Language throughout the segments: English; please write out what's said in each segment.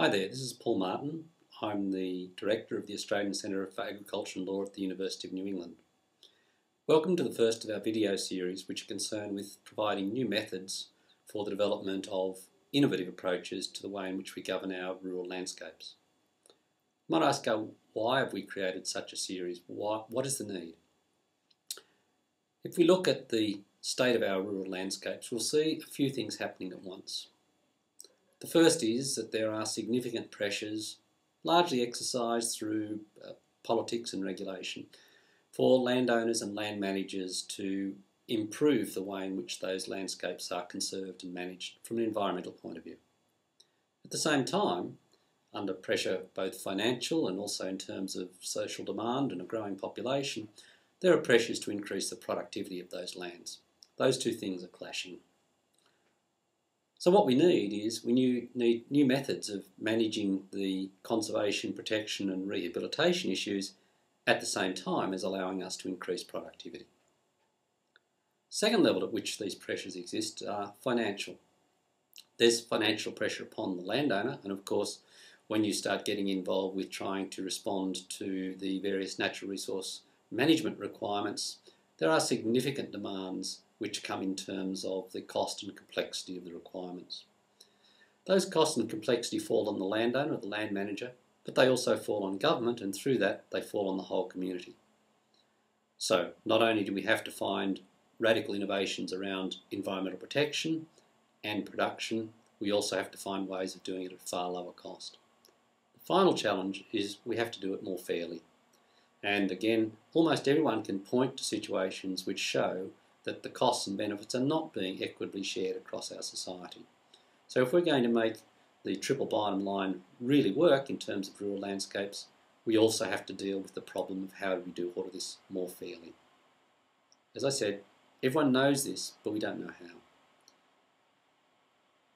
Hi there, this is Paul Martin. I'm the Director of the Australian Centre for Agriculture and Law at the University of New England. Welcome to the first of our video series which are concerned with providing new methods for the development of innovative approaches to the way in which we govern our rural landscapes. You might ask, why have we created such a series? What is the need? If we look at the state of our rural landscapes, we'll see a few things happening at once. The first is that there are significant pressures, largely exercised through politics and regulation, for landowners and land managers to improve the way in which those landscapes are conserved and managed from an environmental point of view. At the same time, under pressure both financial and also in terms of social demand and a growing population, there are pressures to increase the productivity of those lands. Those two things are clashing. So what we need is need new methods of managing the conservation, protection and rehabilitation issues at the same time as allowing us to increase productivity. Second level at which these pressures exist are financial. There's financial pressure upon the landowner, and of course when you start getting involved with trying to respond to the various natural resource management requirements, there are significant demands which come in terms of the cost and complexity of the requirements. Those costs and complexity fall on the landowner or the land manager, but they also fall on government, and through that they fall on the whole community. So not only do we have to find radical innovations around environmental protection and production, we also have to find ways of doing it at far lower cost. The final challenge is we have to do it more fairly. And again, almost everyone can point to situations which show that the costs and benefits are not being equitably shared across our society. So if we're going to make the triple bottom line really work in terms of rural landscapes, we also have to deal with the problem of how do we do all of this more fairly. As I said, everyone knows this, but we don't know how.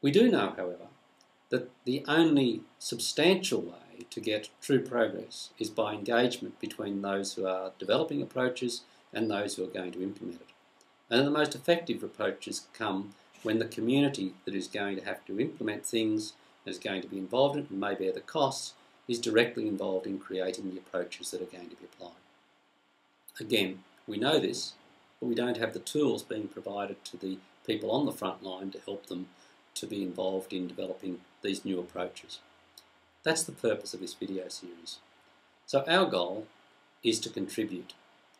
We do know, however, that the only substantial way to get true progress is by engagement between those who are developing approaches and those who are going to implement it. And the most effective approaches come when the community that is going to have to implement things, that is going to be involved in it and may bear the costs, is directly involved in creating the approaches that are going to be applied. Again, we know this, but we don't have the tools being provided to the people on the front line to help them to be involved in developing these new approaches. That's the purpose of this video series. So our goal is to contribute.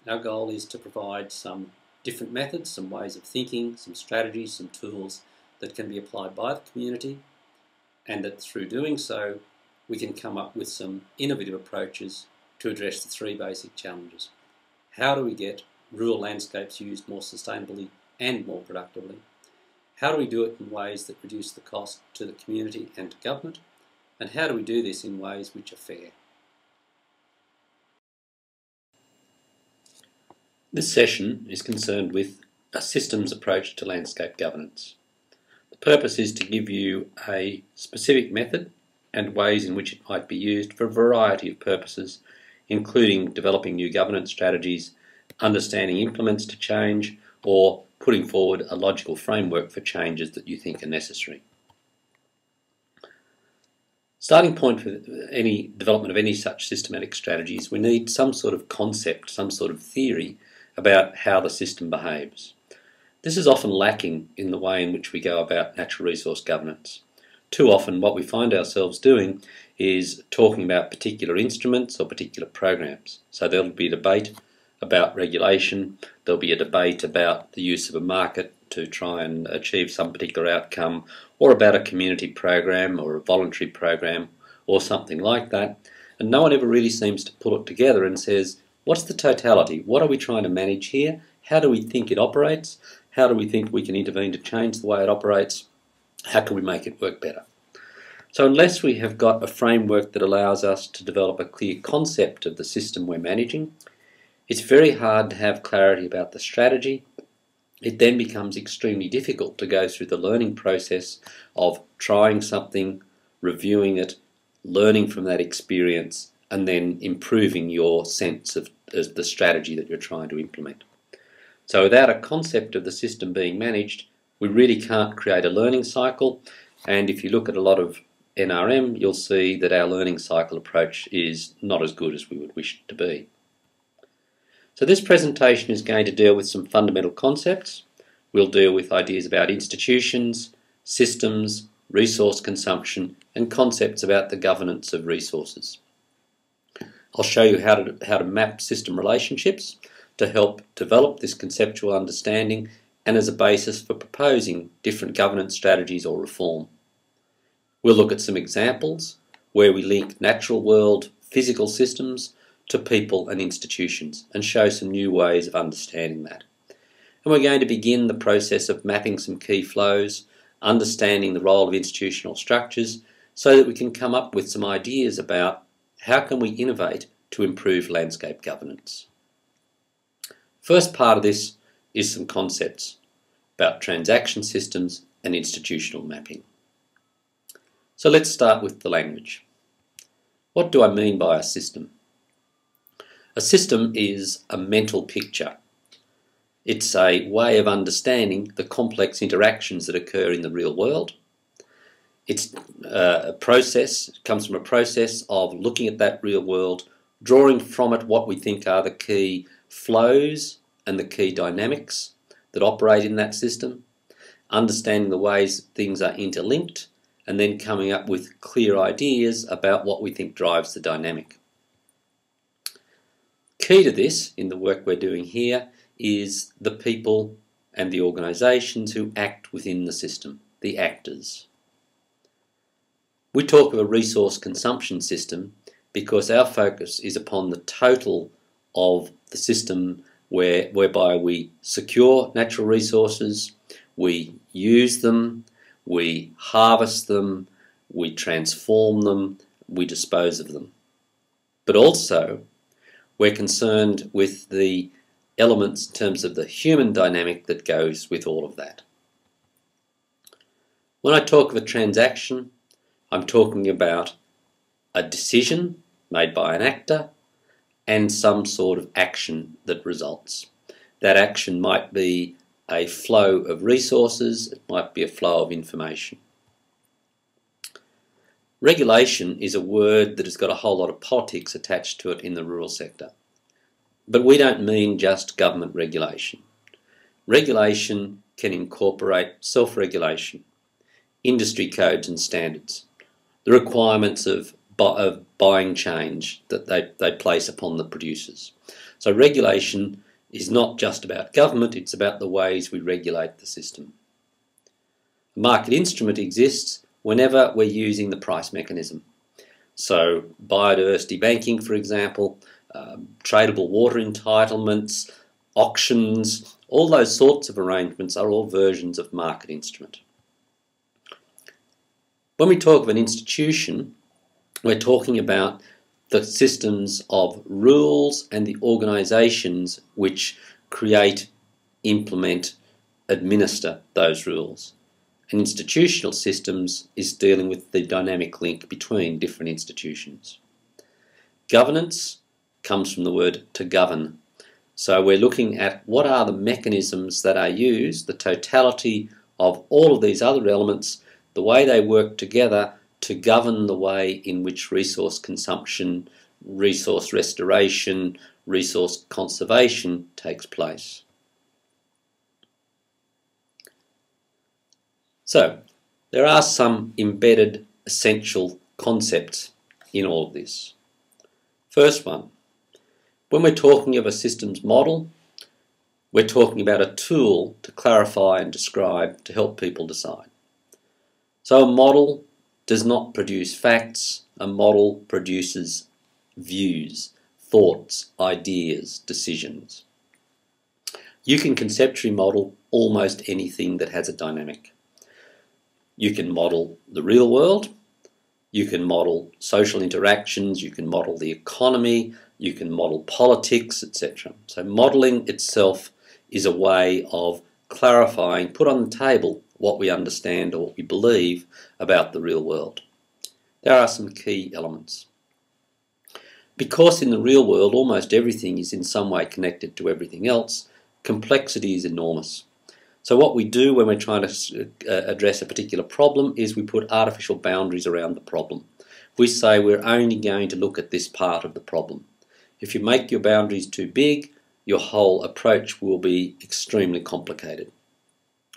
Our goal is to provide some different methods, some ways of thinking, some strategies, some tools that can be applied by the community, and that through doing so we can come up with some innovative approaches to address the three basic challenges. How do we get rural landscapes used more sustainably and more productively? How do we do it in ways that reduce the cost to the community and to government? And how do we do this in ways which are fair? This session is concerned with a systems approach to landscape governance. The purpose is to give you a specific method and ways in which it might be used for a variety of purposes, including developing new governance strategies, understanding implements to change, or putting forward a logical framework for changes that you think are necessary. Starting point for any development of any such systematic strategies, we need some sort of concept, some sort of theory about how the system behaves. This is often lacking in the way in which we go about natural resource governance. Too often what we find ourselves doing is talking about particular instruments or particular programs. So there'll be debate about regulation, there'll be a debate about the use of a market to try and achieve some particular outcome, or about a community program or a voluntary program or something like that, and no one ever really seems to pull it together and says, what's the totality? What are we trying to manage here? How do we think it operates? How do we think we can intervene to change the way it operates? How can we make it work better? So unless we have got a framework that allows us to develop a clear concept of the system we're managing, it's very hard to have clarity about the strategy. It then becomes extremely difficult to go through the learning process of trying something, reviewing it, learning from that experience, and then improving your sense of the strategy that you're trying to implement. So without a concept of the system being managed, we really can't create a learning cycle, and if you look at a lot of NRM, you'll see that our learning cycle approach is not as good as we would wish it to be. So this presentation is going to deal with some fundamental concepts. We'll deal with ideas about institutions, systems, resource consumption, and concepts about the governance of resources. I'll show you how to map system relationships to help develop this conceptual understanding and as a basis for proposing different governance strategies or reform. We'll look at some examples where we link natural world physical systems to people and institutions and show some new ways of understanding that. And we're going to begin the process of mapping some key flows, understanding the role of institutional structures so that we can come up with some ideas about how can we innovate to improve landscape governance. First part of this is some concepts about transaction systems and institutional mapping. So let's start with the language. What do I mean by a system? A system is a mental picture. It's a way of understanding the complex interactions that occur in the real world. It's a process, it comes from a process of looking at that real world, drawing from it what we think are the key flows and the key dynamics that operate in that system, understanding the ways things are interlinked, and then coming up with clear ideas about what we think drives the dynamic. Key to this, in the work we're doing here, is the people and the organisations who act within the system, the actors. We talk of a resource consumption system because our focus is upon the total of the system whereby we secure natural resources, we use them, we harvest them, we transform them, we dispose of them. But also, we're concerned with the elements in terms of the human dynamic that goes with all of that. When I talk of a transaction, I'm talking about a decision made by an actor and some sort of action that results. That action might be a flow of resources, it might be a flow of information. Regulation is a word that has got a whole lot of politics attached to it in the rural sector. But we don't mean just government regulation. Regulation can incorporate self-regulation, industry codes and standards, the requirements of buying change that they place upon the producers. So regulation is not just about government, it's about the ways we regulate the system. A market instrument exists whenever we're using the price mechanism. So biodiversity banking, for example, tradable water entitlements, auctions, all those sorts of arrangements are all versions of market instrument. When we talk of an institution, we're talking about the systems of rules and the organisations which create, implement, administer those rules. And institutional systems is dealing with the dynamic link between different institutions. Governance comes from the word to govern. So we're looking at what are the mechanisms that are used, the totality of all of these other elements, the way they work together to govern the way in which resource consumption, resource restoration, resource conservation takes place. So, there are some embedded essential concepts in all of this. First one, when we're talking of a systems model, we're talking about a tool to clarify and describe to help people decide. So a model does not produce facts, a model produces views, thoughts, ideas, decisions. You can conceptually model almost anything that has a dynamic. You can model the real world, you can model social interactions, you can model the economy, you can model politics, etc. So modelling itself is a way of clarifying, put on the table what we understand or what we believe about the real world. There are some key elements. Because in the real world almost everything is in some way connected to everything else, complexity is enormous. So what we do when we're trying to address a particular problem is we put artificial boundaries around the problem. We say we're only going to look at this part of the problem. If you make your boundaries too big, your whole approach will be extremely complicated.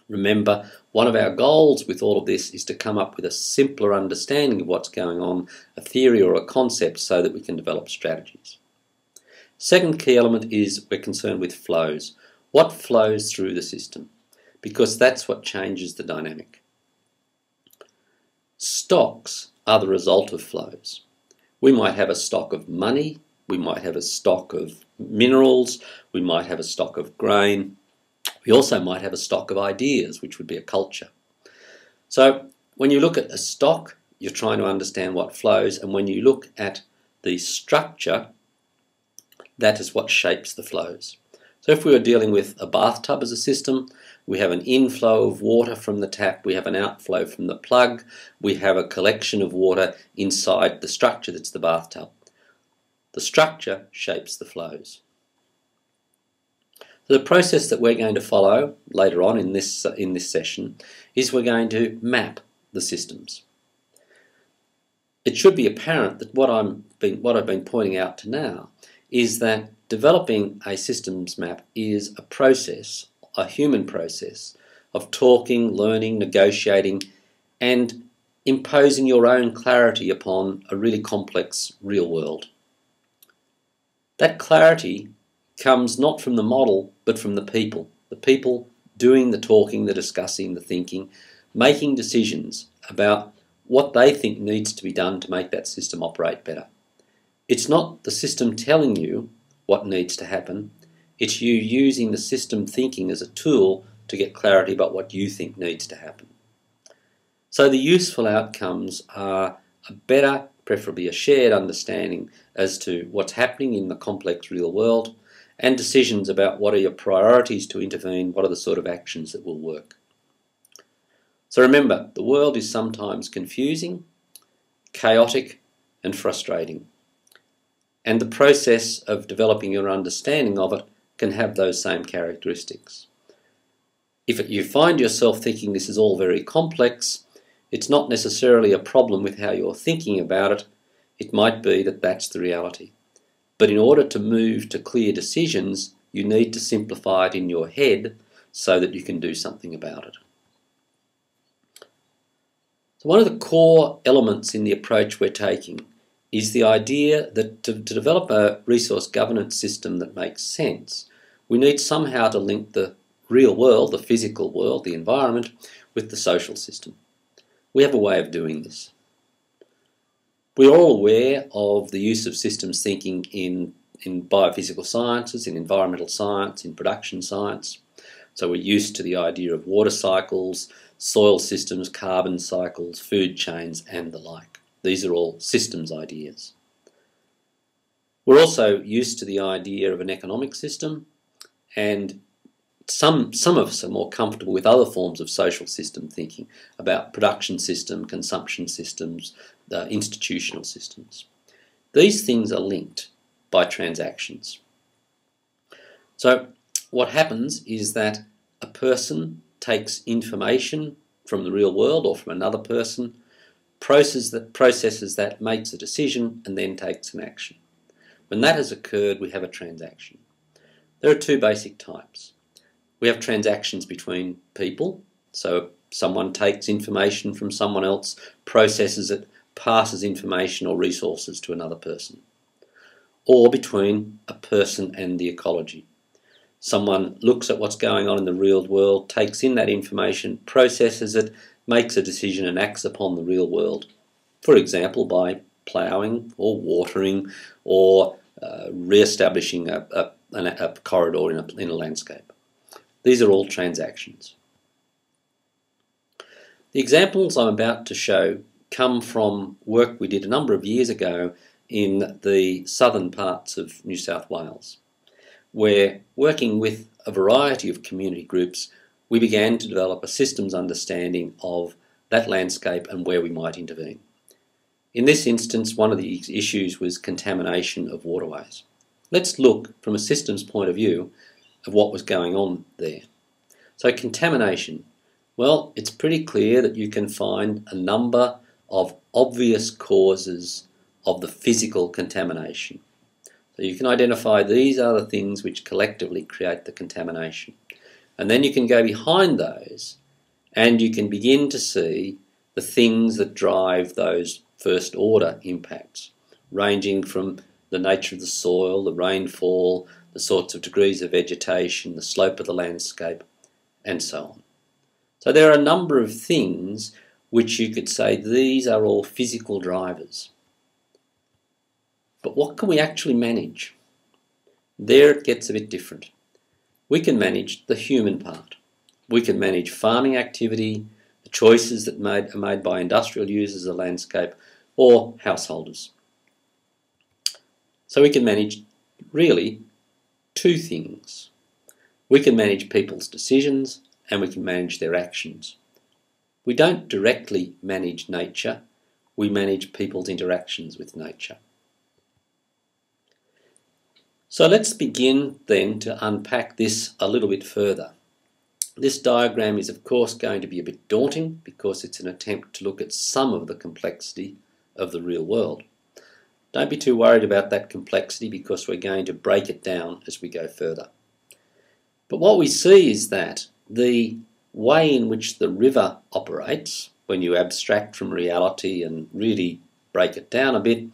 Remember, one of our goals with all of this is to come up with a simpler understanding of what's going on, a theory or a concept, so that we can develop strategies. Second key element is we're concerned with flows. What flows through the system? Because that's what changes the dynamic. Stocks are the result of flows. We might have a stock of money, we might have a stock of minerals, we might have a stock of grain. We also might have a stock of ideas, which would be a culture. So when you look at a stock, you're trying to understand what flows, and when you look at the structure, that is what shapes the flows. So if we were dealing with a bathtub as a system, we have an inflow of water from the tap, we have an outflow from the plug, we have a collection of water inside the structure that's the bathtub. The structure shapes the flows. So the process that we're going to follow later on in this session is we're going to map the systems. It should be apparent that what I've been pointing out to now is that developing a systems map is a process, a human process, of talking, learning, negotiating, and imposing your own clarity upon a really complex real world. That clarity comes not from the model, but from the people doing the talking, the discussing, the thinking, making decisions about what they think needs to be done to make that system operate better. It's not the system telling you what needs to happen, it's you using the system thinking as a tool to get clarity about what you think needs to happen. So the useful outcomes are a better, preferably a shared understanding as to what's happening in the complex real world, and decisions about what are your priorities to intervene, what are the sort of actions that will work. So remember, the world is sometimes confusing, chaotic, and frustrating. And the process of developing your understanding of it can have those same characteristics. If you find yourself thinking this is all very complex, it's not necessarily a problem with how you're thinking about it. It might be that that's the reality. But in order to move to clear decisions, you need to simplify it in your head so that you can do something about it. So one of the core elements in the approach we're taking is the idea that to develop a resource governance system that makes sense, we need somehow to link the real world, the physical world, the environment, with the social system. We have a way of doing this. We're all aware of the use of systems thinking in biophysical sciences, in environmental science, in production science. So we're used to the idea of water cycles, soil systems, carbon cycles, food chains, and the like. These are all systems ideas. We're also used to the idea of an economic system, and some of us are more comfortable with other forms of social system thinking about production system, consumption systems, institutional systems. These things are linked by transactions. So what happens is that a person takes information from the real world or from another person, processes that, makes a decision, and then takes an action. When that has occurred, we have a transaction. There are two basic types. We have transactions between people, so someone takes information from someone else, processes it, passes information or resources to another person. Or between a person and the ecology. Someone looks at what's going on in the real world, takes in that information, processes it, makes a decision and acts upon the real world. For example, by ploughing or watering or re-establishing a corridor in a landscape. These are all transactions. The examples I'm about to show come from work we did a number of years ago in the southern parts of New South Wales, where, working with a variety of community groups, we began to develop a systems understanding of that landscape and where we might intervene. In this instance, one of the issues was contamination of waterways. Let's look from a systems point of view of what was going on there. So contamination. Well, it's pretty clear that you can find a number of obvious causes of the physical contamination. So you can identify these are the things which collectively create the contamination. And then you can go behind those and you can begin to see the things that drive those first order impacts, ranging from the nature of the soil, the rainfall, the sorts of degrees of vegetation, the slope of the landscape, and so on. So there are a number of things which you could say these are all physical drivers. But what can we actually manage? There it gets a bit different. We can manage the human part. We can manage farming activity, the choices that are made by industrial users of the landscape, or householders. So we can manage really two things. We can manage people's decisions and we can manage their actions. We don't directly manage nature, we manage people's interactions with nature. So let's begin then to unpack this a little bit further. This diagram is of course going to be a bit daunting because it's an attempt to look at some of the complexity of the real world. Don't be too worried about that complexity because we're going to break it down as we go further. But what we see is that the way in which the river operates, when you abstract from reality and really break it down a bit,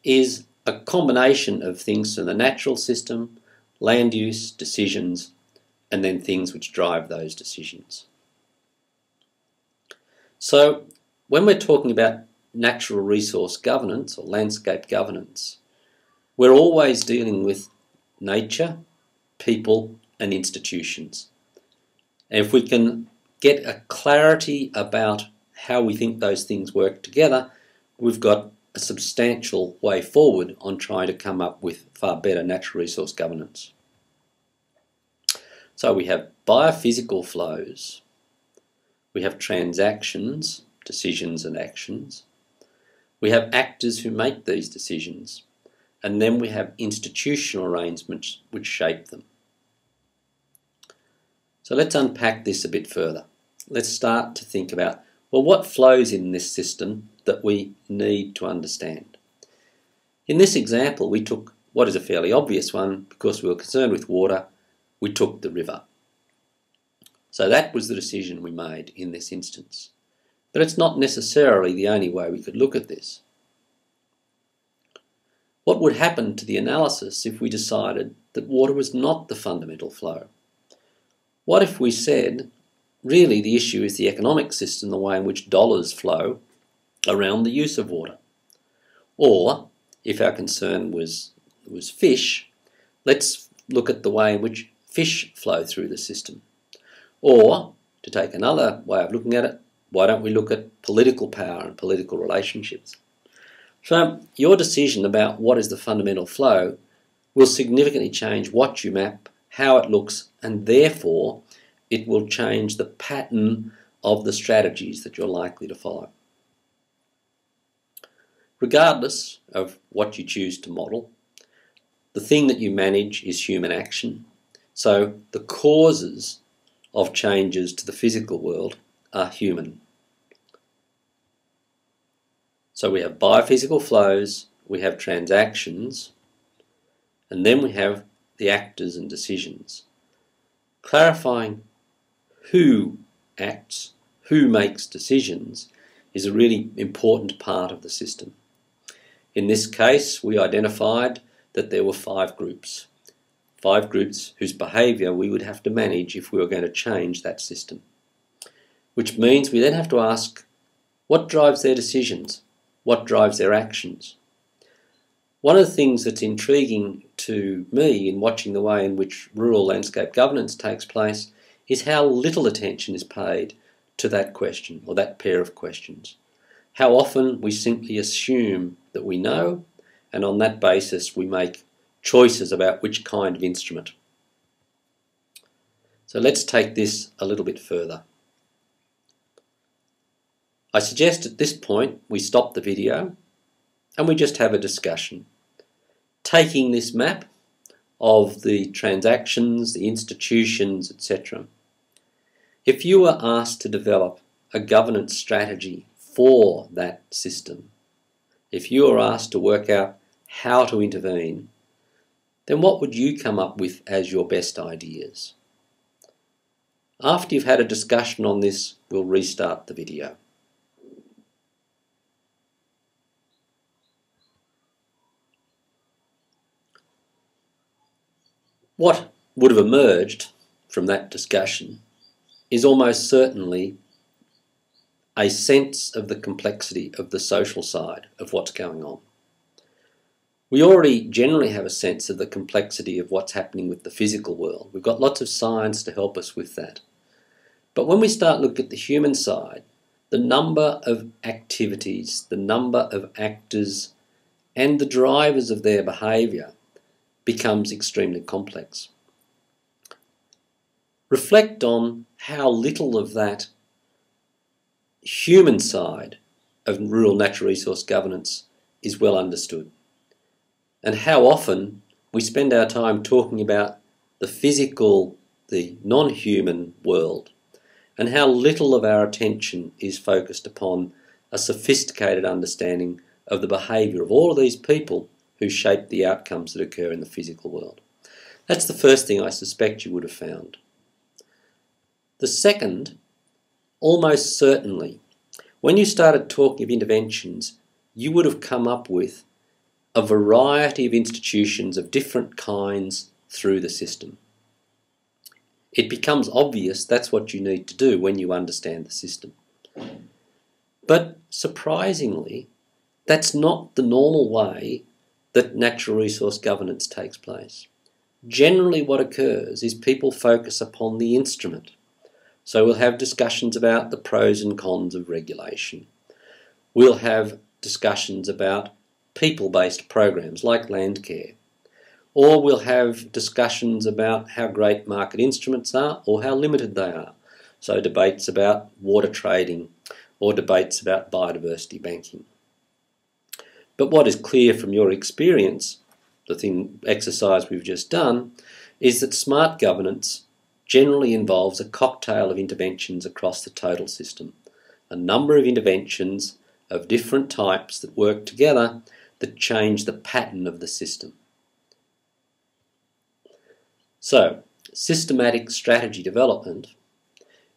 is a combination of things from the natural system, land use, decisions, and then things which drive those decisions. So when we're talking about natural resource governance or landscape governance, we're always dealing with nature, people, and institutions. And if we can get a clarity about how we think those things work together, we've got a substantial way forward on trying to come up with far better natural resource governance. So we have biophysical flows, we have transactions, decisions and actions, we have actors who make these decisions, and then we have institutional arrangements which shape them. So let's unpack this a bit further. Let's start to think about, well, what flows in this system that we need to understand? In this example, we took what is a fairly obvious one because we were concerned with water. We took the river. So that was the decision we made in this instance. But it's not necessarily the only way we could look at this. What would happen to the analysis if we decided that water was not the fundamental flow? What if we said, really the issue is the economic system, the way in which dollars flow around the use of water? Or, if our concern was fish, let's look at the way in which fish flow through the system. Or, to take another way of looking at it, why don't we look at political power and political relationships? So your decision about what is the fundamental flow will significantly change what you map, how it looks, and therefore it will change the pattern of the strategies that you're likely to follow. Regardless of what you choose to model, the thing that you manage is human action. So the causes of changes to the physical world are human. So we have biophysical flows, we have transactions, and then we have the actors and decisions. Clarifying who acts, who makes decisions, is a really important part of the system. In this case, we identified that there were 5 groups. 5 groups whose behaviour we would have to manage if we were going to change that system. Which means we then have to ask, what drives their decisions? What drives their actions? One of the things that's intriguing to me in watching the way in which rural landscape governance takes place is how little attention is paid to that question or that pair of questions. How often we simply assume that we know, and on that basis we make choices about which kind of instrument. So let's take this a little bit further. I suggest at this point we stop the video and we just have a discussion, taking this map of the transactions, the institutions, etc., If you were asked to develop a governance strategy for that system, if you were asked to work out how to intervene, then what would you come up with as your best ideas? After you've had a discussion on this, we'll restart the video. What would have emerged from that discussion is almost certainly a sense of the complexity of the social side of what's going on. We already generally have a sense of the complexity of what's happening with the physical world. We've got lots of science to help us with that. But when we start looking at the human side, the number of activities, the number of actors, and the drivers of their behaviour becomes extremely complex. Reflect on how little of that human side of rural natural resource governance is well understood, and how often we spend our time talking about the physical, the non-human world, and how little of our attention is focused upon a sophisticated understanding of the behaviour of all of these people who shape the outcomes that occur in the physical world. That's the first thing I suspect you would have found. The second, almost certainly, when you started talking of interventions, you would have come up with a variety of institutions of different kinds through the system. It becomes obvious that's what you need to do when you understand the system. But surprisingly, that's not the normal way that natural resource governance takes place. Generally what occurs is people focus upon the instrument. So we'll have discussions about the pros and cons of regulation. We'll have discussions about people-based programs like land care. Or we'll have discussions about how great market instruments are or how limited they are. So debates about water trading or debates about biodiversity banking. But what is clear from your experience, the exercise we've just done, is that smart governance generally involves a cocktail of interventions across the total system. A number of interventions of different types that work together that change the pattern of the system. So, systematic strategy development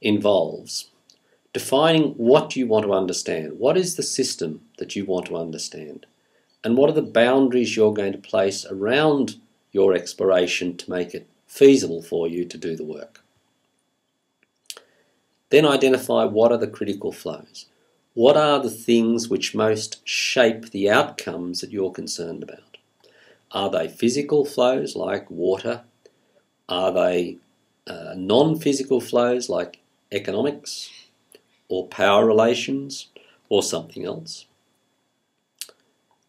involves defining what you want to understand. What is the system that you want to understand? And what are the boundaries you're going to place around your exploration to make it feasible for you to do the work? Then identify what are the critical flows. What are the things which most shape the outcomes that you're concerned about? Are they physical flows like water? Are they non-physical flows like economics or power relations or something else?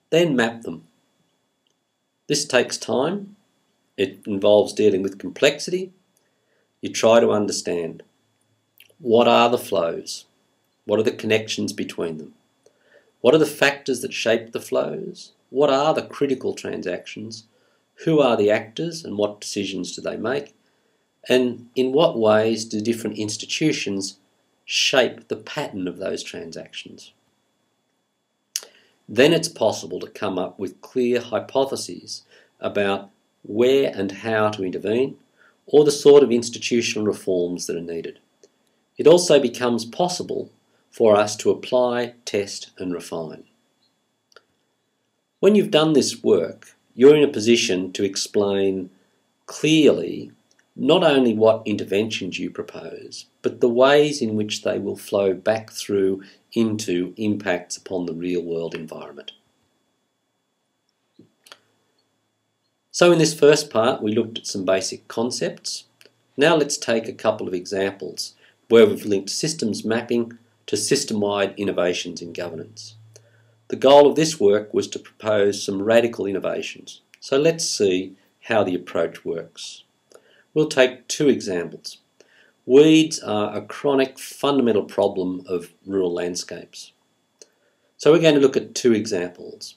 Then map them. This takes time. It involves dealing with complexity. You try to understand what are the flows, what are the connections between them, what are the factors that shape the flows, what are the critical transactions, who are the actors and what decisions do they make, and in what ways do different institutions shape the pattern of those transactions. Then it's possible to come up with clear hypotheses about where and how to intervene, or the sort of institutional reforms that are needed. It also becomes possible for us to apply, test and refine. When you've done this work, you're in a position to explain clearly not only what interventions you propose, but the ways in which they will flow back through into impacts upon the real world environment. So in this first part, we looked at some basic concepts. Now let's take a couple of examples where we've linked systems mapping to system-wide innovations in governance. The goal of this work was to propose some radical innovations. So let's see how the approach works. We'll take two examples. Weeds are a chronic fundamental problem of rural landscapes. So we're going to look at two examples.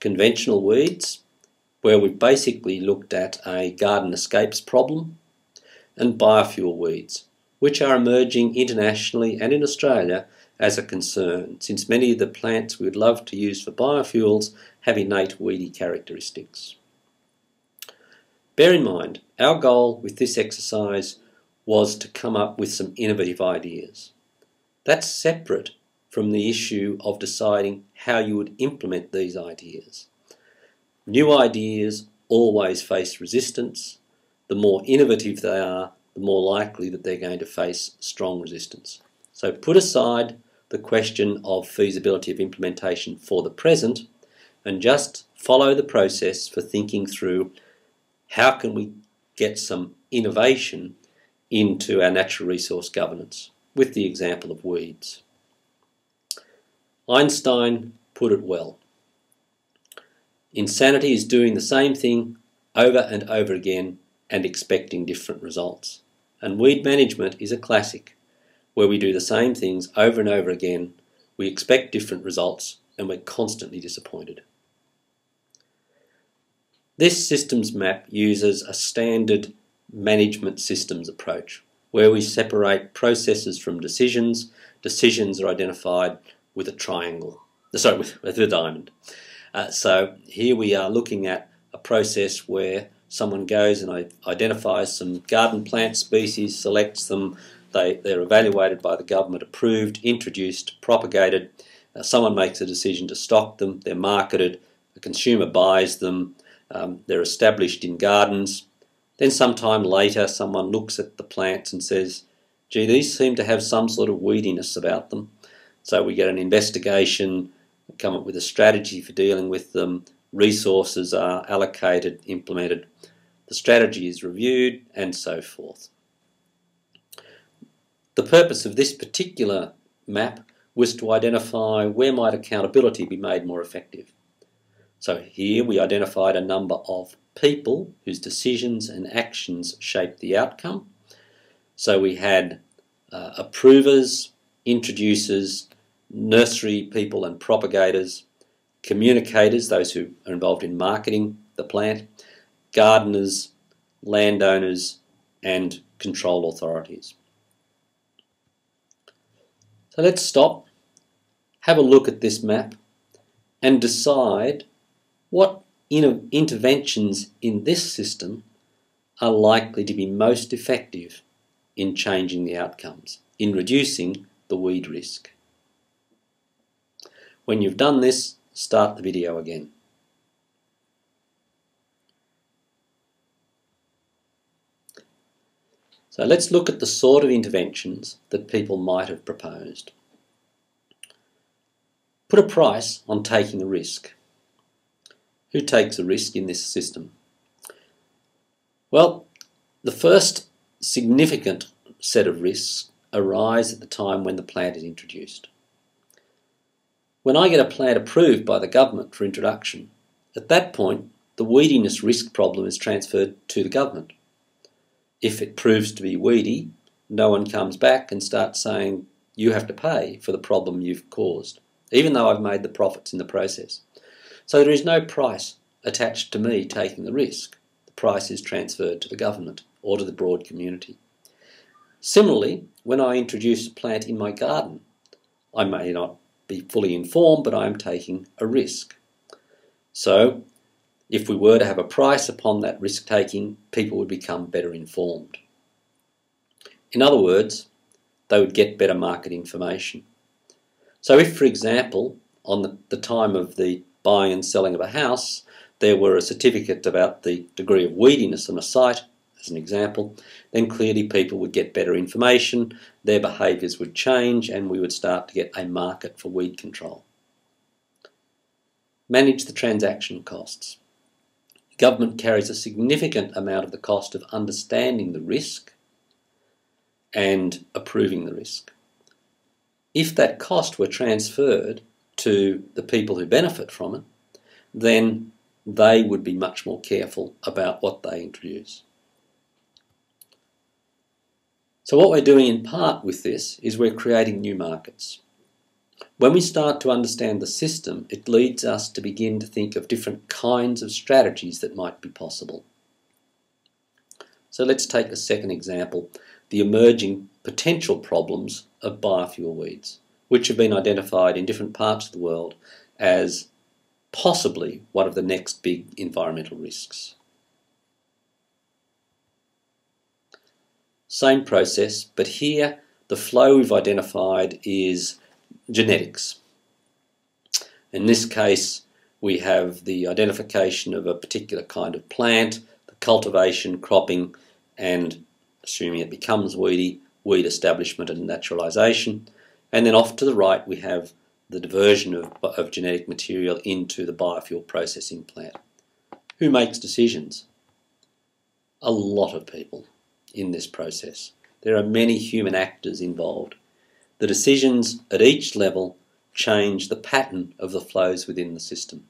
Conventional weeds, where we've basically looked at a garden escapes problem, and biofuel weeds, which are emerging internationally and in Australia as a concern, since many of the plants we would love to use for biofuels have innate weedy characteristics. Bear in mind, our goal with this exercise was to come up with some innovative ideas. That's separate from the issue of deciding how you would implement these ideas. New ideas always face resistance. The more innovative they are, the more likely that they're going to face strong resistance. So put aside the question of feasibility of implementation for the present and just follow the process for thinking through how can we get some innovation into our natural resource governance, with the example of weeds. Einstein put it well. Insanity is doing the same thing over and over again and expecting different results. And weed management is a classic, where we do the same things over and over again, we expect different results, and we're constantly disappointed. This systems map uses a standard management systems approach, where we separate processes from decisions. Decisions are identified with a triangle, with a diamond. So here we are looking at a process where someone goes and identifies some garden plant species, selects them, they're evaluated by the government, approved, introduced, propagated. Someone makes a decision to stock them, they're marketed, the consumer buys them, they're established in gardens. Then sometime later someone looks at the plants and says, gee, these seem to have some sort of weediness about them. So we get an investigation, come up with a strategy for dealing with them, resources are allocated, implemented, the strategy is reviewed, and so forth. The purpose of this particular map was to identify where might accountability be made more effective. So here we identified a number of people whose decisions and actions shaped the outcome. So we had approvers, introducers, nursery people and propagators, communicators, those who are involved in marketing the plant, gardeners, landowners, and control authorities. So let's stop, have a look at this map, and decide what interventions in this system are likely to be most effective in changing the outcomes, in reducing the weed risk. When you've done this, start the video again. So let's look at the sort of interventions that people might have proposed. Put a price on taking a risk. Who takes a risk in this system? Well, the first significant set of risks arise at the time when the plant is introduced. When I get a plant approved by the government for introduction, at that point the weediness risk problem is transferred to the government. If it proves to be weedy, no one comes back and starts saying, you have to pay for the problem you've caused, even though I've made the profits in the process. So there is no price attached to me taking the risk. The price is transferred to the government or to the broad community. Similarly, when I introduce a plant in my garden, I may not be fully informed, but I am taking a risk. So if we were to have a price upon that risk-taking, people would become better informed. In other words, they would get better market information. So if, for example, on the time of the buying and selling of a house, there were a certificate about the degree of weediness on a site, as an example, then clearly people would get better information, their behaviours would change, and we would start to get a market for weed control. Manage the transaction costs. Government carries a significant amount of the cost of understanding the risk and approving the risk. If that cost were transferred to the people who benefit from it, then they would be much more careful about what they introduce. So what we're doing in part with this is we're creating new markets. When we start to understand the system, it leads us to begin to think of different kinds of strategies that might be possible. So let's take a second example, the emerging potential problems of biofuel weeds, which have been identified in different parts of the world as possibly one of the next big environmental risks. Same process, but here the flow we've identified is genetics. In this case, we have the identification of a particular kind of plant, the cultivation, cropping, and assuming it becomes weedy, weed establishment and naturalisation. And then off to the right we have the diversion of genetic material into the biofuel processing plant. Who makes decisions? A lot of people in this process. There are many human actors involved. The decisions at each level change the pattern of the flows within the system.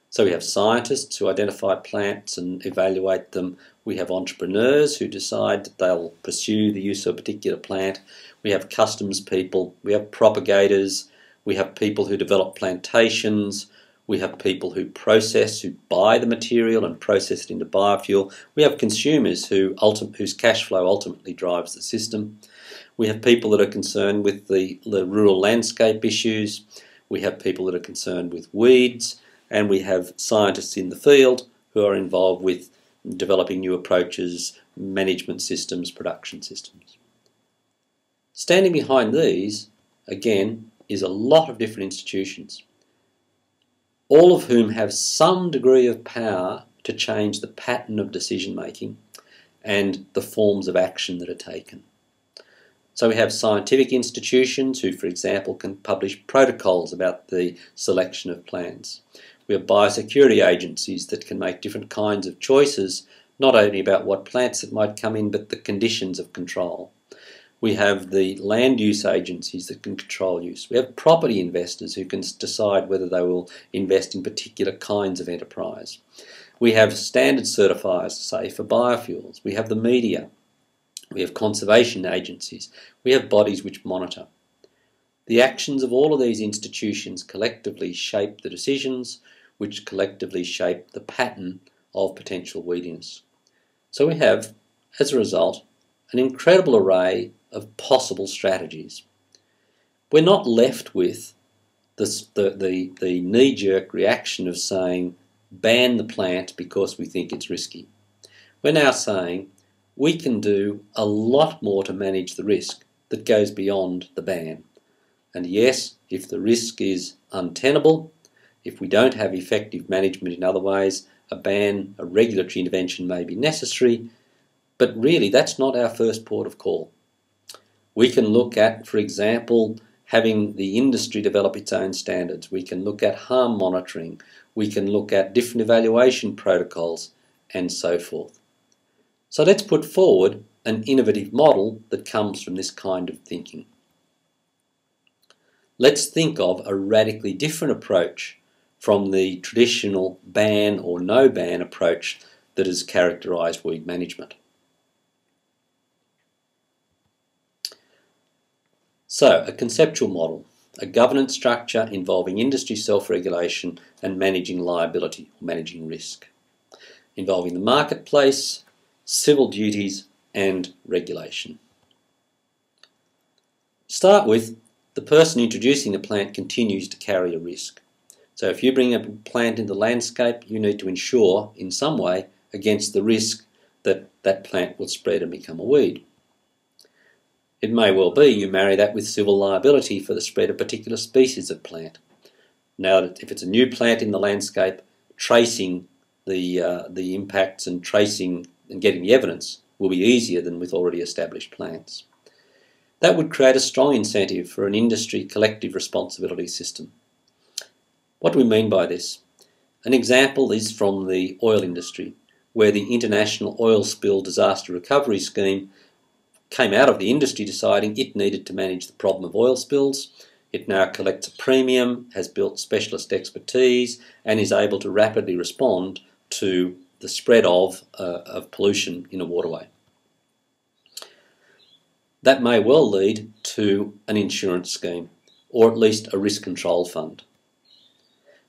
So we have scientists who identify plants and evaluate them. We have entrepreneurs who decide that they'll pursue the use of a particular plant. We have customs people. We have propagators. We have people who develop plantations. We have people who process, who buy the material and process it into biofuel. We have consumers whose cash flow ultimately drives the system. We have people that are concerned with the rural landscape issues. We have people that are concerned with weeds. And we have scientists in the field who are involved with developing new approaches, management systems, production systems. Standing behind these, again, is a lot of different institutions, all of whom have some degree of power to change the pattern of decision making and the forms of action that are taken. So we have scientific institutions who, for example, can publish protocols about the selection of plants. We have biosecurity agencies that can make different kinds of choices, not only about what plants that might come in, but the conditions of control. We have the land use agencies that can control use. We have property investors who can decide whether they will invest in particular kinds of enterprise. We have standard certifiers, say, for biofuels. We have the media. We have conservation agencies. We have bodies which monitor. The actions of all of these institutions collectively shape the decisions, which collectively shape the pattern of potential weediness. So we have, as a result, an incredible array of possible strategies. We're not left with the knee-jerk reaction of saying, ban the plant because we think it's risky. We're now saying we can do a lot more to manage the risk that goes beyond the ban. And yes, if the risk is untenable, if we don't have effective management in other ways, a ban, a regulatory intervention may be necessary, but really that's not our first port of call. We can look at, for example, having the industry develop its own standards. We can look at harm monitoring. We can look at different evaluation protocols and so forth. So let's put forward an innovative model that comes from this kind of thinking. Let's think of a radically different approach from the traditional ban or no ban approach that has characterised weed management. So, a conceptual model, a governance structure involving industry self-regulation and managing liability, or managing risk, involving the marketplace, civil duties and regulation. Start with, the person introducing the plant continues to carry a risk. So if you bring a plant into the landscape, you need to ensure in some way against the risk that that plant will spread and become a weed. It may well be you marry that with civil liability for the spread of particular species of plant. Now, if it's a new plant in the landscape, tracing the impacts and tracing and getting the evidence will be easier than with already established plants. That would create a strong incentive for an industry collective responsibility system. What do we mean by this? An example is from the oil industry, where the International Oil Spill Disaster Recovery Scheme came out of the industry deciding it needed to manage the problem of oil spills. It now collects a premium, has built specialist expertise, and is able to rapidly respond to the spread of pollution in a waterway. That may well lead to an insurance scheme, or at least a risk control fund,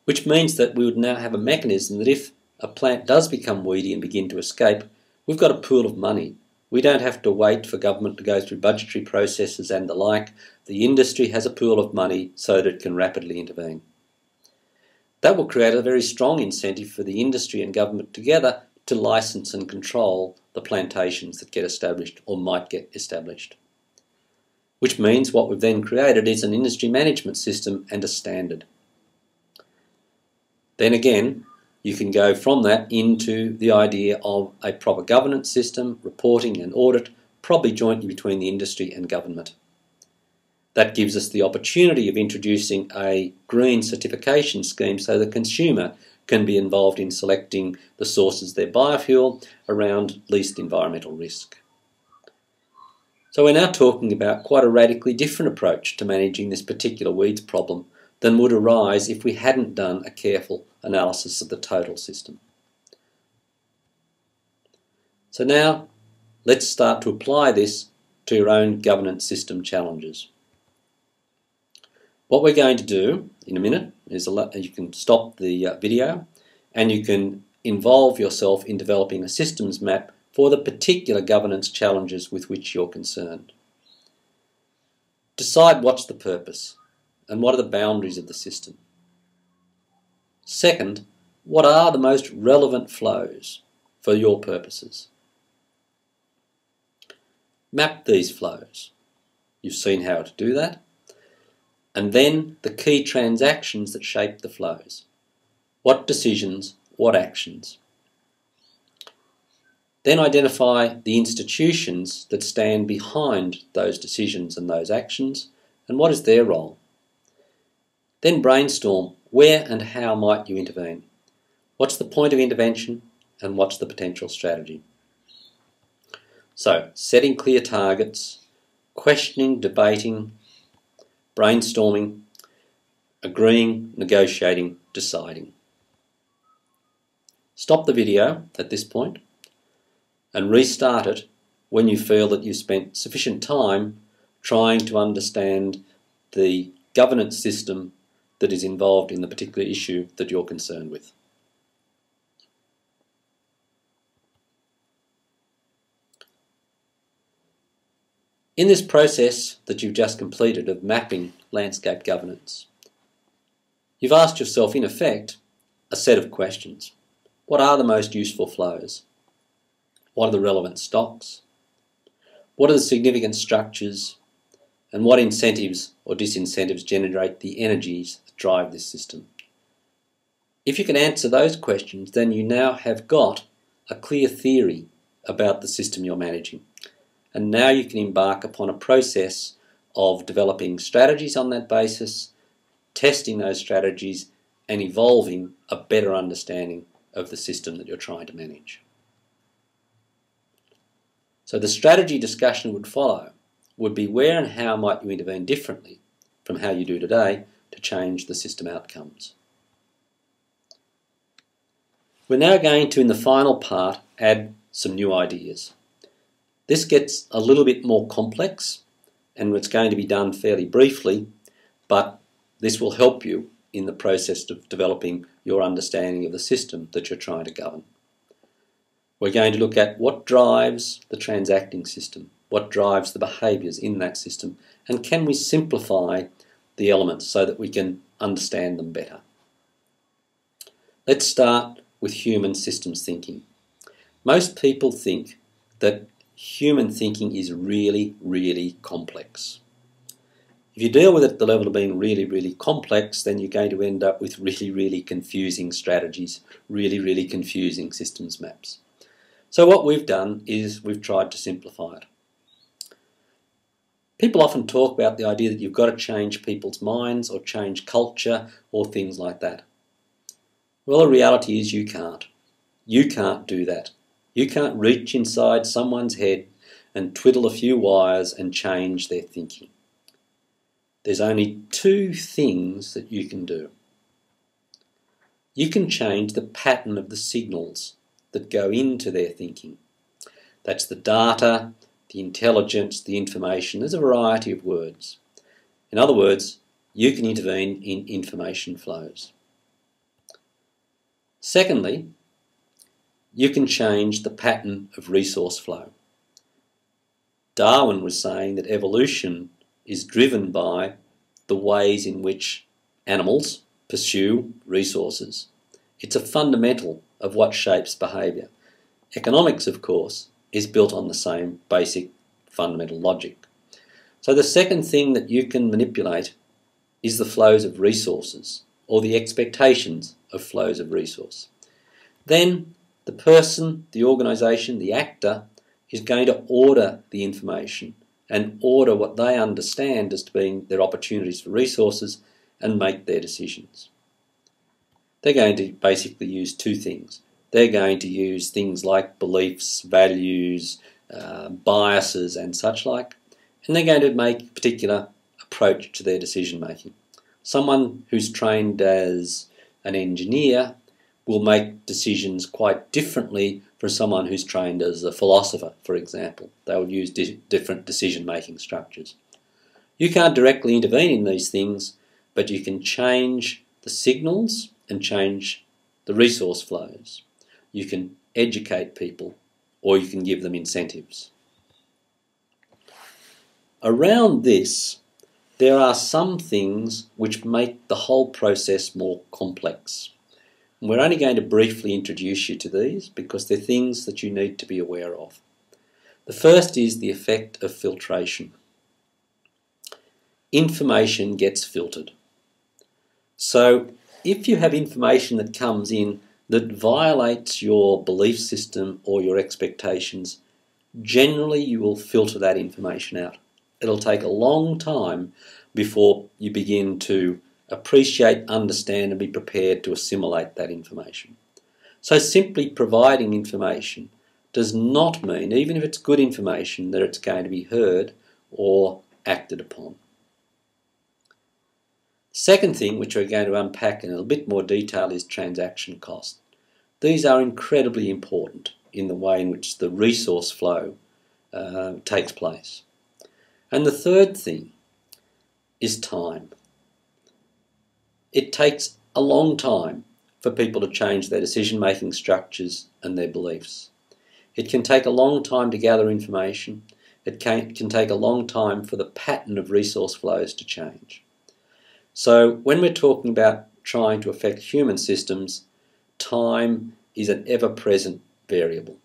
which means that we would now have a mechanism that if a plant does become weedy and begin to escape, we've got a pool of money We don't have to wait for government to go through budgetary processes and the like. The industry has a pool of money so that it can rapidly intervene. That will create a very strong incentive for the industry and government together to licence and control the plantations that get established or might get established. Which means what we've then created is an industry management system and a standard. Then again, you can go from that into the idea of a proper governance system, reporting and audit, probably jointly between the industry and government. That gives us the opportunity of introducing a green certification scheme so the consumer can be involved in selecting the sources of their biofuel around least environmental risk. So we're now talking about quite a radically different approach to managing this particular weeds problem than would arise if we hadn't done a careful analysis of the total system. So now let's start to apply this to your own governance system challenges. What we're going to do in a minute is you can stop the video and you can involve yourself in developing a systems map for the particular governance challenges with which you're concerned. Decide what's the purpose and what are the boundaries of the system. Second, what are the most relevant flows for your purposes? Map these flows. You've seen how to do that. And then the key transactions that shape the flows. What decisions, what actions? Then identify the institutions that stand behind those decisions and those actions, and what is their role. Then brainstorm where and how might you intervene. What's the point of intervention and what's the potential strategy? So, setting clear targets, questioning, debating, brainstorming, agreeing, negotiating, deciding. Stop the video at this point and restart it when you feel that you've spent sufficient time trying to understand the governance system that is involved in the particular issue that you're concerned with. In this process that you've just completed of mapping landscape governance, you've asked yourself, in effect, a set of questions. What are the most useful flows? What are the relevant stocks? What are the significant structures? And what incentives or disincentives generate the energies that drive this system? If you can answer those questions, then you now have got a clear theory about the system you're managing. And now you can embark upon a process of developing strategies on that basis, testing those strategies, and evolving a better understanding of the system that you're trying to manage. So the strategy discussion would be where and how might you intervene differently from how you do today to change the system outcomes. We're now going to, in the final part, add some new ideas. This gets a little bit more complex and it's going to be done fairly briefly, but this will help you in the process of developing your understanding of the system that you're trying to govern. We're going to look at what drives the transacting system, what drives the behaviours in that system, and can we simplify the elements so that we can understand them better. Let's start with human systems thinking. Most people think that human thinking is really, really complex. If you deal with it at the level of being really, really complex, then you're going to end up with really, really confusing strategies, really, really confusing systems maps. So what we've done is we've tried to simplify it. People often talk about the idea that you've got to change people's minds or change culture or things like that. Well, the reality is you can't. You can't do that. You can't reach inside someone's head and twiddle a few wires and change their thinking. There's only two things that you can do. You can change the pattern of the signals that go into their thinking. That's the data, the intelligence, the information. There's a variety of words. In other words, you can intervene in information flows. Secondly, you can change the pattern of resource flow. Darwin was saying that evolution is driven by the ways in which animals pursue resources. It's a fundamental of what shapes behaviour. Economics, of course, is built on the same basic fundamental logic. So the second thing that you can manipulate is the flows of resources, or the expectations of flows of resource. Then the person, the organisation, the actor is going to order the information and order what they understand as being their opportunities for resources and make their decisions. They're going to basically use two things. They're going to use things like beliefs, values, biases and such like, and they're going to make a particular approach to their decision making. Someone who's trained as an engineer will make decisions quite differently from someone who's trained as a philosopher, for example. They will use different decision-making structures. You can't directly intervene in these things, but you can change the signals and change the resource flows. You can educate people, or you can give them incentives. Around this, there are some things which make the whole process more complex. We're only going to briefly introduce you to these because they're things that you need to be aware of. The first is the effect of filtration. Information gets filtered. So if you have information that comes in that violates your belief system or your expectations, generally you will filter that information out. It'll take a long time before you begin to appreciate, understand and be prepared to assimilate that information. So simply providing information does not mean, even if it's good information, that it's going to be heard or acted upon. Second thing, which we're going to unpack in a bit more detail, is transaction cost. These are incredibly important in the way in which the resource flow takes place. And the third thing is time. It takes a long time for people to change their decision-making structures and their beliefs. It can take a long time to gather information. It can take a long time for the pattern of resource flows to change. So when we're talking about trying to affect human systems, time is an ever-present variable.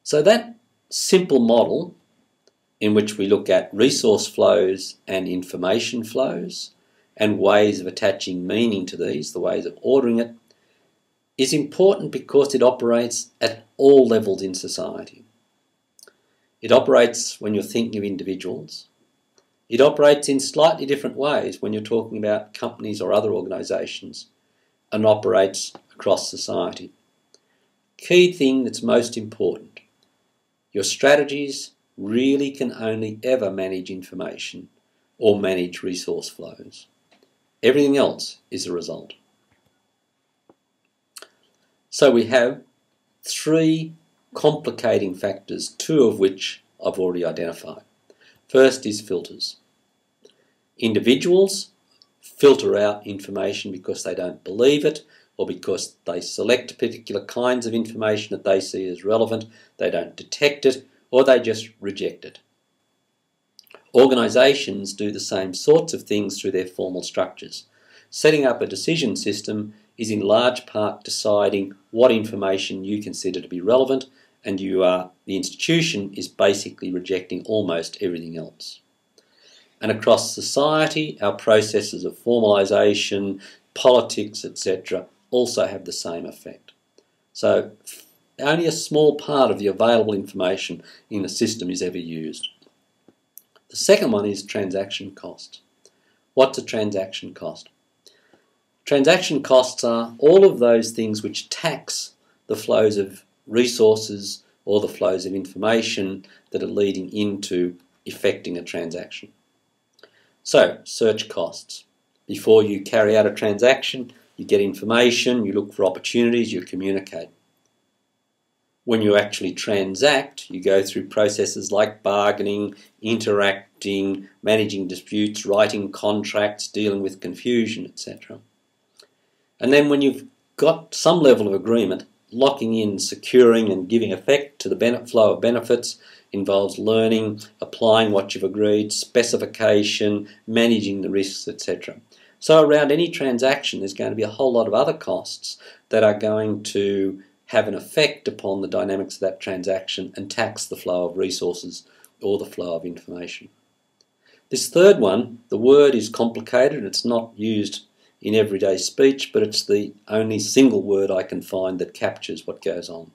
So that simple model in which we look at resource flows and information flows and ways of attaching meaning to these, the ways of ordering it, is important because it operates at all levels in society. It operates when you're thinking of individuals. It operates in slightly different ways when you're talking about companies or other organisations, and operates across society. Key thing that's most important: your strategies really can only ever manage information or manage resource flows. Everything else is a result. So we have three complicating factors, two of which I've already identified. First is filters. Individuals filter out information because they don't believe it, or because they select particular kinds of information that they see as relevant, they don't detect it, or they just reject it. Organisations do the same sorts of things through their formal structures. Setting up a decision system is in large part deciding what information you consider to be relevant, and the institution is basically rejecting almost everything else. And across society, our processes of formalisation, politics, etc. also have the same effect. So only a small part of the available information in a system is ever used. The second one is transaction cost. What's a transaction cost? Transaction costs are all of those things which tax the flows of resources or the flows of information that are leading into effecting a transaction. So, search costs. Before you carry out a transaction, you get information, you look for opportunities, you communicate. When you actually transact, you go through processes like bargaining, interacting, managing disputes, writing contracts, dealing with confusion, etc. And then when you've got some level of agreement, locking in, securing and giving effect to the flow of benefits involves learning, applying what you've agreed, specification, managing the risks, etc. So around any transaction there's going to be a whole lot of other costs that are going to have an effect upon the dynamics of that transaction and tax the flow of resources or the flow of information. This third one, the word is complicated and it's not used in everyday speech, but it's the only single word I can find that captures what goes on.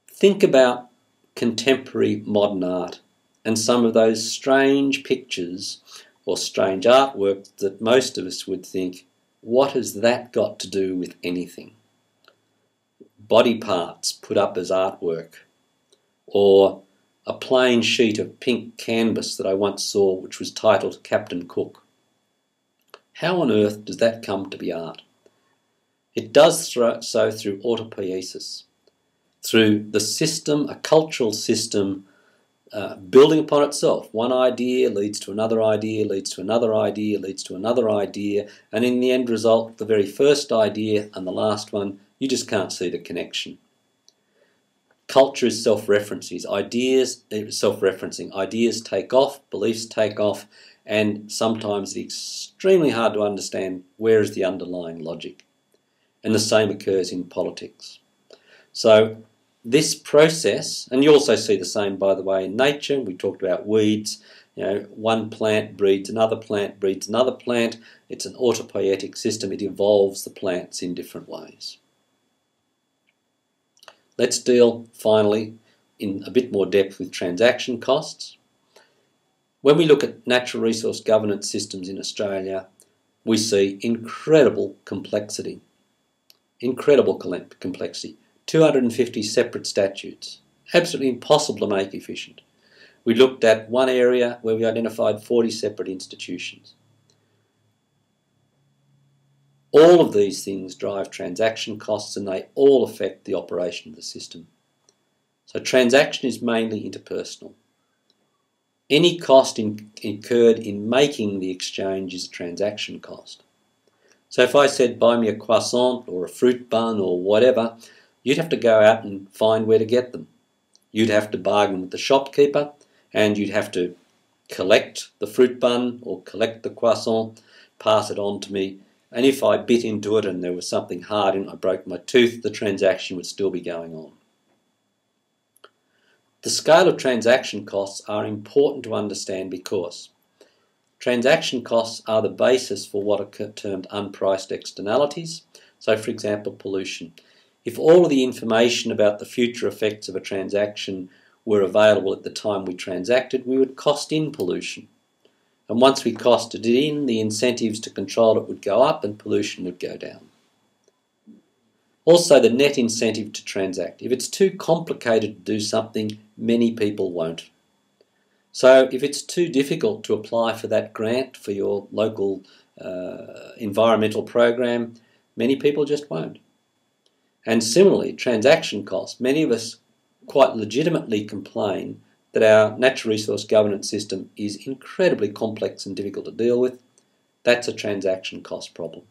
Think about contemporary modern art and some of those strange pictures or strange artwork that most of us would think, what has that got to do with anything? Body parts put up as artwork, or a plain sheet of pink canvas that I once saw which was titled Captain Cook. How on earth does that come to be art? It does so through autopoiesis, through the system, a cultural system building upon itself. One idea leads to another idea, leads to another idea, leads to another idea, and in the end result, the very first idea and the last one, you just can't see the connection. Culture is self-referencing. Ideas take off, beliefs take off, and sometimes it's extremely hard to understand where is the underlying logic. And the same occurs in politics. So this process, and you also see the same, by the way, in nature. We talked about weeds. You know, one plant breeds another plant, breeds another plant. It's an autopoietic system. It evolves the plants in different ways. Let's deal finally in a bit more depth with transaction costs. When we look at natural resource governance systems in Australia, we see incredible complexity. Incredible complexity. 250 separate statutes. Absolutely impossible to make efficient. We looked at one area where we identified 40 separate institutions. All of these things drive transaction costs and they all affect the operation of the system. So transaction is mainly interpersonal. Any cost incurred in making the exchange is a transaction cost. So if I said buy me a croissant or a fruit bun or whatever, you'd have to go out and find where to get them. You'd have to bargain with the shopkeeper and you'd have to collect the fruit bun or collect the croissant, pass it on to me. And if I bit into it and there was something hard in it, I broke my tooth, the transaction would still be going on. The scale of transaction costs are important to understand because transaction costs are the basis for what are termed unpriced externalities. So, for example, pollution. If all of the information about the future effects of a transaction were available at the time we transacted, we would cost in pollution. And once we costed it in, the incentives to control it would go up and pollution would go down. Also, the net incentive to transact. If it's too complicated to do something, many people won't. So if it's too difficult to apply for that grant for your local environmental program, many people just won't. And similarly, transaction costs. Many of us quite legitimately complain that our natural resource governance system is incredibly complex and difficult to deal with. That's a transaction cost problem.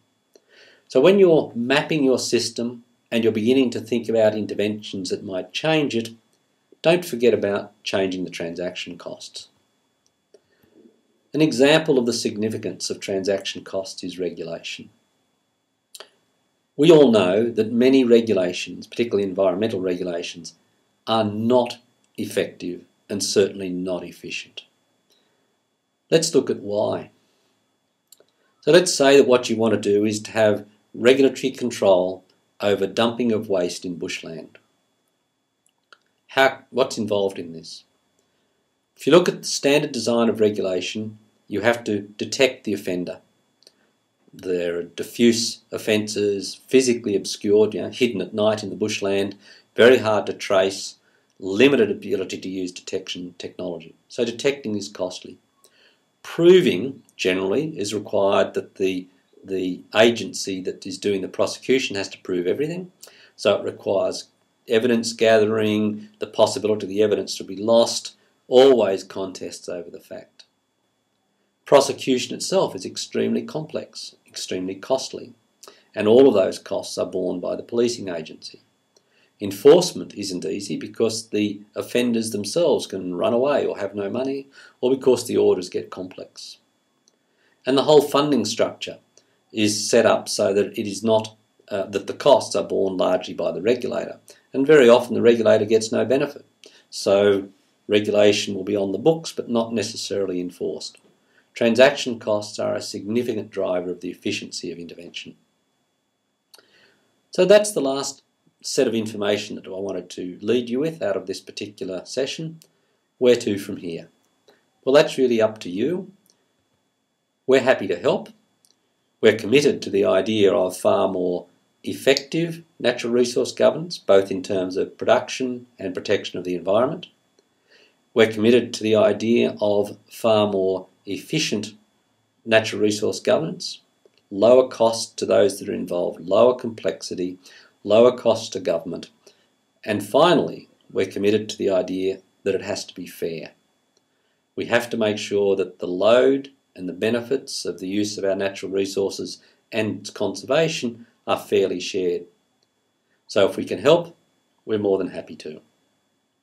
So when you're mapping your system and you're beginning to think about interventions that might change it, don't forget about changing the transaction costs. An example of the significance of transaction costs is regulation. We all know that many regulations, particularly environmental regulations, are not effective and certainly not efficient. Let's look at why. So let's say that what you want to do is to have regulatory control over dumping of waste in bushland. What's involved in this? If you look at the standard design of regulation, you have to detect the offender. There are diffuse offences, physically obscured, hidden at night in the bushland, very hard to trace, limited ability to use detection technology. So detecting is costly. Proving, generally, is required that the agency that is doing the prosecution has to prove everything. So it requires evidence gathering, the possibility of the evidence to be lost, always contests over the fact. Prosecution itself is extremely complex, extremely costly, and all of those costs are borne by the policing agency. Enforcement isn't easy because the offenders themselves can run away or have no money, or because the orders get complex. And the whole funding structure is set up so that it is not that the costs are borne largely by the regulator, and very often the regulator gets no benefit. So regulation will be on the books but not necessarily enforced. Transaction costs are a significant driver of the efficiency of intervention. So that's the last set of information that I wanted to lead you with out of this particular session. Where to from here? Well, that's really up to you. We're happy to help. We're committed to the idea of far more effective natural resource governance, both in terms of production and protection of the environment. We're committed to the idea of far more efficient natural resource governance, lower cost to those that are involved, lower complexity, lower cost to government. And finally, we're committed to the idea that it has to be fair. We have to make sure that the load and the benefits of the use of our natural resources and its conservation are fairly shared. So if we can help, we're more than happy to.